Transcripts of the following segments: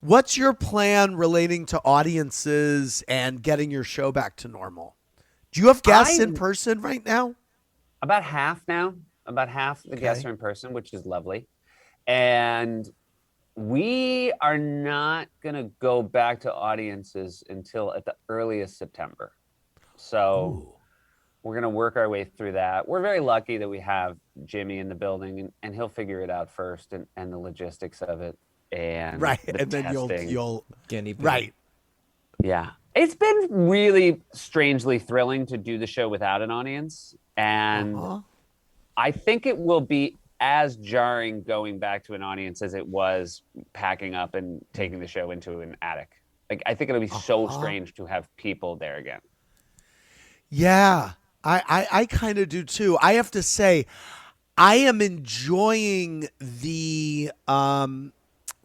What's your plan relating to audiences and getting your show back to normal? Do you have guests in I person right now? about half now. About half the guests Okay. are in person, which is lovely. And we are not going to go back to audiences until at the earliest September. So Ooh. we're going to work our way through that. We're very lucky that we have Jimmy in the building, and he'll figure it out first, and the logistics of it and Right. the And then testing. you'll Guinea pig. right. Yeah. It's been really strangely thrilling to do the show without an audience. And Uh-huh. I think it will be as jarring going back to an audience as it was packing up and taking the show into an attic. Like, I think it'll be so Uh-huh. strange to have people there again. Yeah. I kind of do too. I have to say, I am enjoying the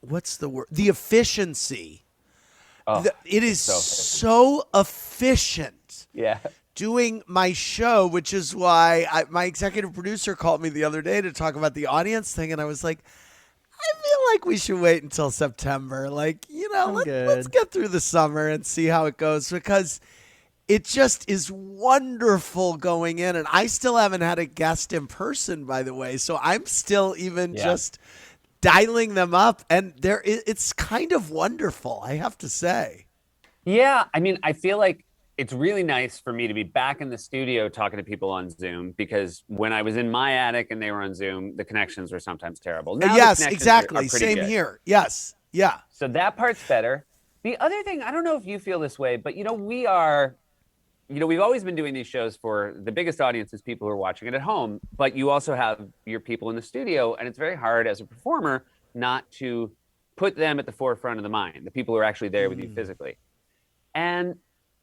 what's the word? The efficiency. Oh, It is it's so efficient. so efficient Yeah. doing my show, which is why my executive producer called me the other day to talk about the audience thing, and I was like, I feel like we should wait until September. Like, I'm let's good. get through the summer and see how it goes because it just is wonderful going in. And I still haven't had a guest in person, by the way. So I'm still even Yeah. just dialing them up. And it's kind of wonderful, I have to say. Yeah, I mean, I feel like it's really nice for me to be back in the studio talking to people on Zoom because when I was in my attic and they were on Zoom, the connections were sometimes terrible. Now the Yes, connections are exactly. pretty Same good. here. Yes. Yeah. So that part's better. The other thing, I don't know if you feel this way, but we've always been doing these shows for the biggest audience is people who are watching it at home, but you also have your people in the studio, and it's very hard as a performer not to put them at the forefront of the mind, the people who are actually there with you Mm. physically. And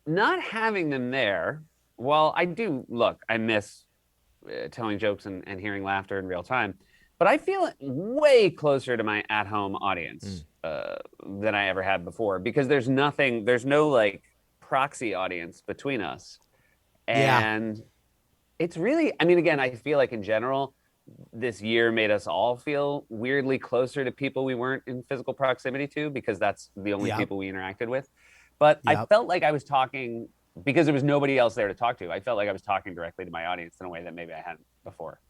not having them there, while I do look, I miss telling jokes and hearing laughter in real time, but I feel way closer to my at home audience than I ever had before because there's no like proxy audience between us. Yeah. And it's really, I mean, again, I feel like in general, this year made us all feel weirdly closer to people we weren't in physical proximity to because that's the only Yeah. people we interacted with. But I Yep. felt like I was talking because there was nobody else there to talk to. I felt like I was talking directly to my audience in a way that maybe I hadn't before.